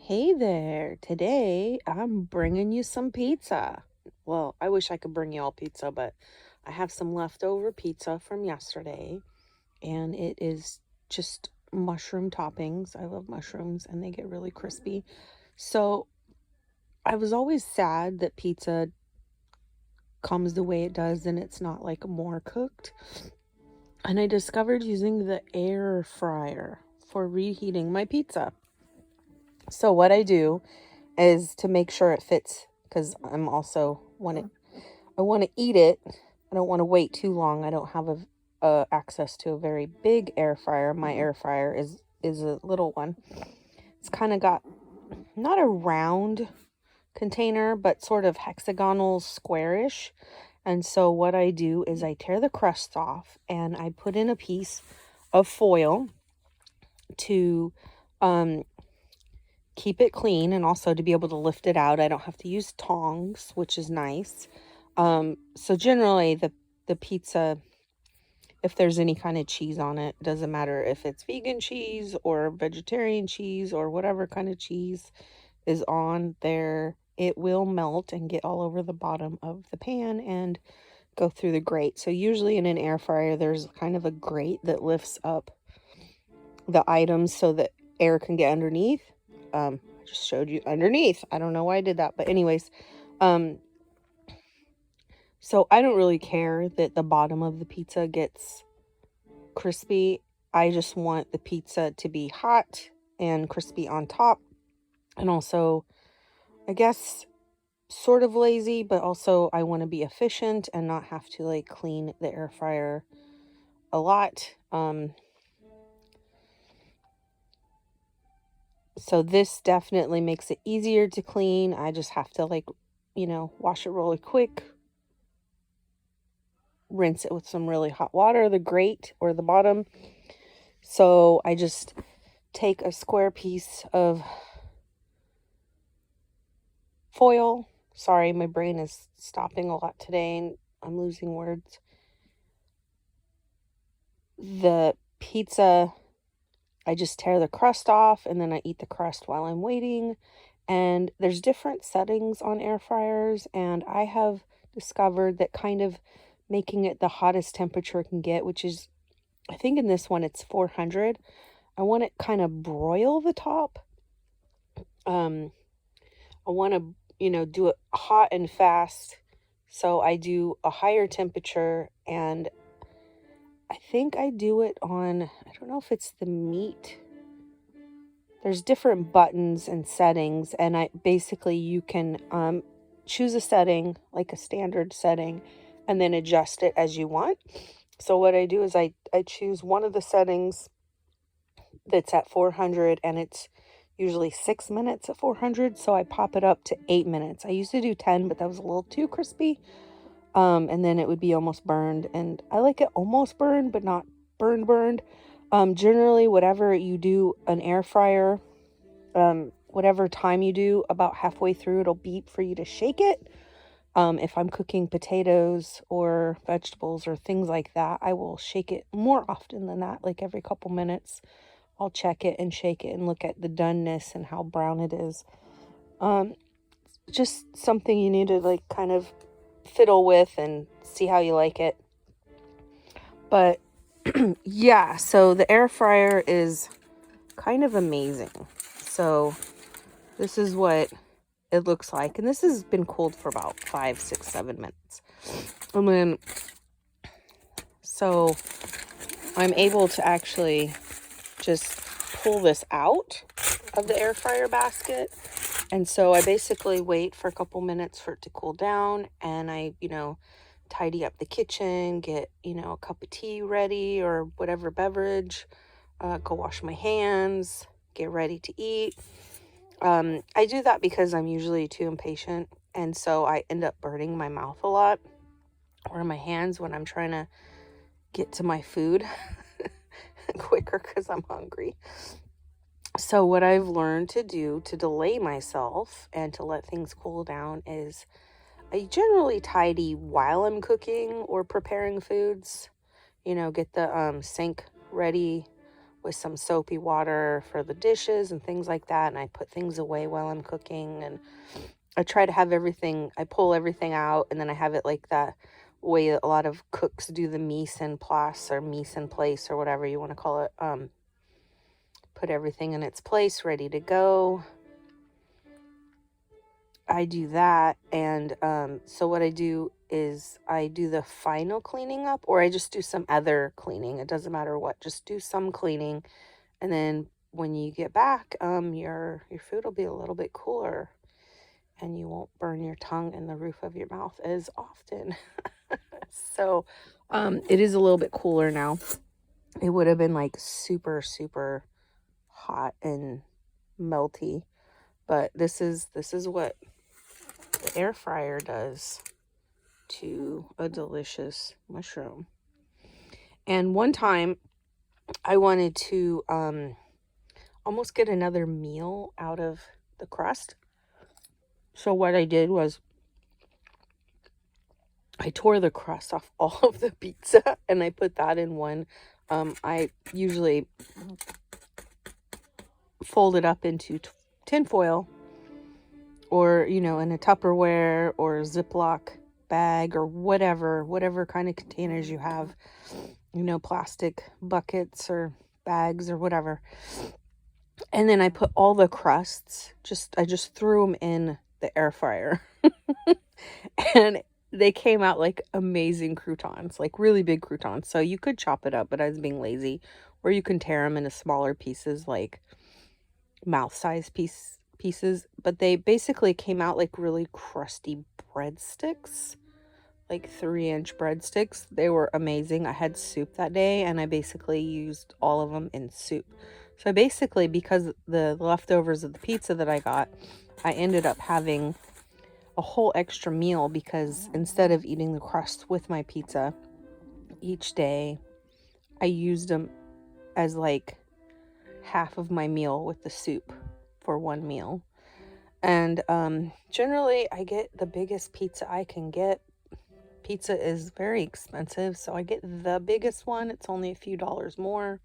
Hey there. Today I'm bringing you some pizza. Well, I wish I could bring you all pizza, but I have some leftover pizza from yesterday, and it is just mushroom toppings. I love mushrooms and they get really crispy. So I was always sad that pizza comes the way it does and it's not like more cooked. And I discovered using the air fryer for reheating my pizza. So what I do is to make sure it fits, because I want to eat it. I don't want to wait too long. I don't have access to a very big air fryer. My air fryer is a little one. It's kind of got not a round container, but sort of hexagonal, squarish. And so what I do is I tear the crust off and I put in a piece of foil to um keep it clean, and also to be able to lift it out. I don't have to use tongs, which is nice. So generally the pizza, if there's any kind of cheese on it, doesn't matter if it's vegan cheese or vegetarian cheese or whatever kind of cheese is on there, it will melt and get all over the bottom of the pan and go through the grate. So usually in an air fryer, there's kind of a grate that lifts up the items so that air can get underneath. I just showed you underneath. I don't know why I did that, but anyways, so I don't really care that the bottom of the pizza gets crispy. I just want the pizza to be hot and crispy on top. And also, I guess, sort of lazy, but also I want to be efficient and not have to like clean the air fryer a lot. So this definitely makes it easier to clean. I just have to wash it really quick, rinse it with some really hot water, the grate or the bottom. So I just take a square piece of foil. Sorry, my brain is stopping a lot today and I'm losing words. The pizza, I just tear the crust off and then I eat the crust while I'm waiting. And there's different settings on air fryers, and I have discovered that kind of making it the hottest temperature it can get, which is, I think in this one it's 400. I want it kind of broil the top. I want to, do it hot and fast. So I do a higher temperature, and I think I do it on, I don't know if it's the meat. There's different buttons and settings, and you can choose a setting, like a standard setting, and then adjust it as you want. So what I do is I choose one of the settings that's at 400, and it's usually 6 minutes at 400, so I pop it up to 8 minutes. I used to do 10, but that was a little too crispy. And then it would be almost burned, and I like it almost burned, but not burned. Generally, whatever you do, an air fryer, whatever time you do, about halfway through, it'll beep for you to shake it. If I'm cooking potatoes or vegetables or things like that, I will shake it more often than that, like every couple minutes. I'll check it and shake it and look at the doneness and how brown it is. Just something you need to like kind of fiddle with and see how you like it. But yeah, so the air fryer is kind of amazing. So this is what it looks like, and this has been cooled for about 5, 6, 7 minutes. And then so I'm able to actually just pull this out of the air fryer basket. And so I basically wait for a couple minutes for it to cool down, and I, tidy up the kitchen, get, a cup of tea ready or whatever beverage, go wash my hands, get ready to eat. I do that because I'm usually too impatient, and so I end up burning my mouth a lot or my hands when I'm trying to get to my food quicker because I'm hungry. So what I've learned to do to delay myself and to let things cool down is I generally tidy while I'm cooking or preparing foods. Get the sink ready with some soapy water for the dishes and things like that. And I put things away while I'm cooking. And I try to have everything, I pull everything out, and then I have it like that way a lot of cooks do the mise en place or mise en place or whatever you want to call it. Put everything in its place, ready to go. I do that, and so what I do is I do the final cleaning up, or I just do some other cleaning. It doesn't matter what, just do some cleaning, and then when you get back, your food will be a little bit cooler, and you won't burn your tongue in the roof of your mouth as often. So, it is a little bit cooler now. It would have been like super, super hot and melty, but this is what the air fryer does to a delicious mushroom. And one time I wanted to almost get another meal out of the crust. So what I did was I tore the crust off all of the pizza and I put that in one. I usually fold it up into tin foil, or, in a Tupperware or Ziploc bag or whatever kind of containers you have, plastic buckets or bags or whatever. And then I put all the crusts, I just threw them in the air fryer. And they came out like amazing croutons, like really big croutons. So you could chop it up, but I was being lazy. Or you can tear them into smaller pieces, like mouth-sized pieces. But they basically came out like really crusty breadsticks, like 3-inch breadsticks. They were amazing. I had soup that day, and I basically used all of them in soup. So basically, because the leftovers of the pizza that I got, I ended up having a whole extra meal, because instead of eating the crust with my pizza each day, I used them as like half of my meal with the soup for one meal. And generally I get the biggest pizza I can get. Pizza is very expensive, so I get the biggest one. It's only a few dollars more,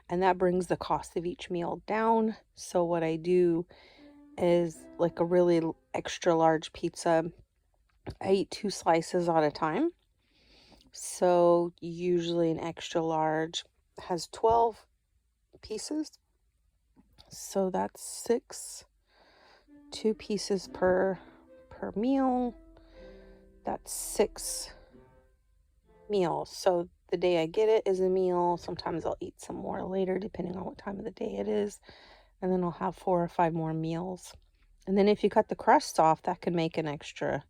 and that brings the cost of each meal down. So what I do is, like a really extra large pizza, I eat 2 slices at a time. So usually an extra large has 12 pieces. So that's 6, 2 pieces per meal. That's 6 meals. So the day I get it is a meal. Sometimes I'll eat some more later, depending on what time of the day it is. And then I'll have 4 or 5 more meals. And then if you cut the crusts off, that can make an extra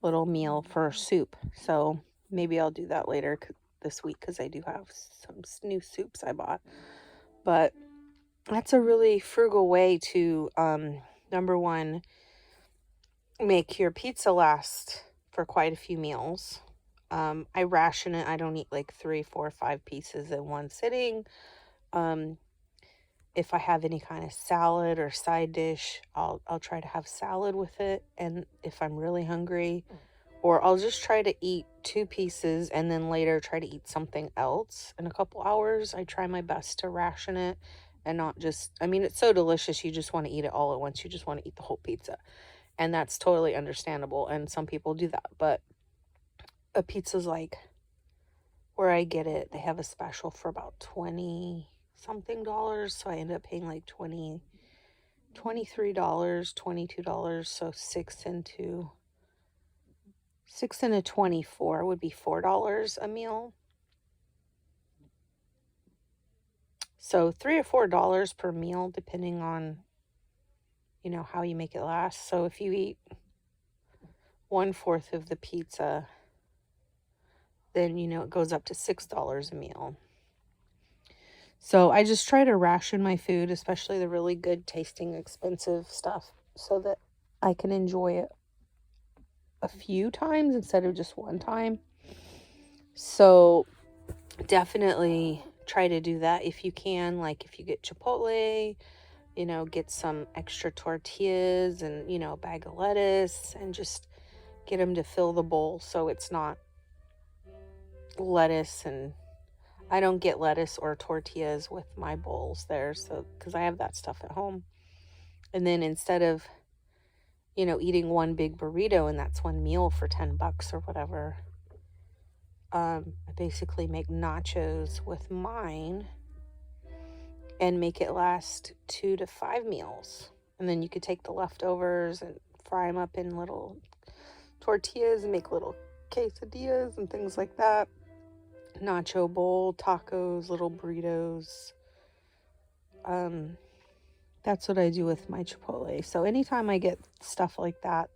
little meal for soup. So maybe I'll do that later this week, because I do have some new soups I bought. But that's a really frugal way to, number one, make your pizza last for quite a few meals. I ration it. I don't eat like 3, 4, 5 pieces in one sitting. If I have any kind of salad or side dish, I'll try to have salad with it. And if I'm really hungry, or I'll just try to eat 2 pieces and then later try to eat something else in a couple hours. I try my best to ration it and not just, it's so delicious, you just want to eat it all at once. You just want to eat the whole pizza. And that's totally understandable. And some people do that. But a pizza's like, where I get it, they have a special for about 20 something dollars. So I end up paying like $23, $22. So 6 into 24 would be $4 a meal. So $3 or $4 per meal, depending on, how you make it last. So if you eat 1/4 of the pizza, then, it goes up to $6 a meal. So I just try to ration my food, especially the really good tasting, expensive stuff, so that I can enjoy it a few times instead of just one time. So definitely try to do that if you can. Like if you get Chipotle, get some extra tortillas and, a bag of lettuce, and just get them to fill the bowl so it's not lettuce. And I don't get lettuce or tortillas with my bowls there, so because I have that stuff at home. And then instead of, eating one big burrito and that's one meal for $10 or whatever, I basically make nachos with mine and make it last 2 to 5 meals. And then you could take the leftovers and fry them up in little tortillas and make little quesadillas and things like that. Nacho bowl, tacos, little burritos. That's what I do with my Chipotle. So anytime I get stuff like that,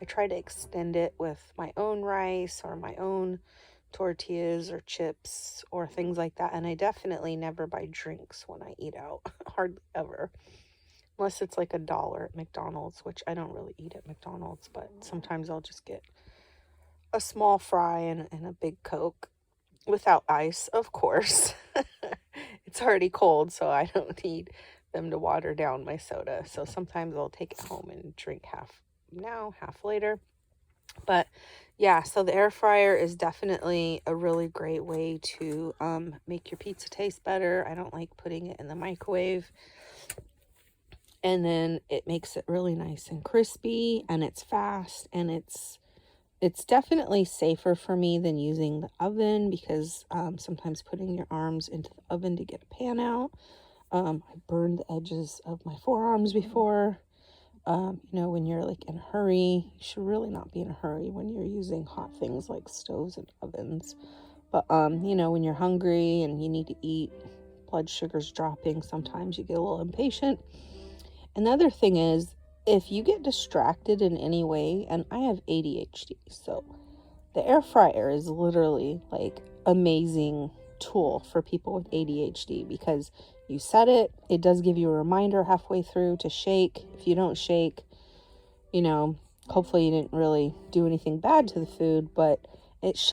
I try to extend it with my own rice or my own tortillas or chips or things like that. And I definitely never buy drinks when I eat out. Hardly ever. Unless it's like $1 at McDonald's, which I don't really eat at McDonald's, but sometimes I'll just get a small fry and a big Coke without ice, of course. It's already cold, so I don't need them to water down my soda. So sometimes I'll take it home and drink half now, half later. But yeah, so the air fryer is definitely a really great way to make your pizza taste better. I don't like putting it in the microwave. And then it makes it really nice and crispy, and it's fast, and it's definitely safer for me than using the oven, because sometimes putting your arms into the oven to get a pan out, I burned the edges of my forearms before. When you're like in a hurry, you should really not be in a hurry when you're using hot things like stoves and ovens. But, when you're hungry and you need to eat, blood sugar's dropping, sometimes you get a little impatient. Another thing is, if you get distracted in any way, and I have ADHD, so the air fryer is literally like amazing tool for people with ADHD, because you set it, it does give you a reminder halfway through to shake. If you don't shake, hopefully you didn't really do anything bad to the food, but it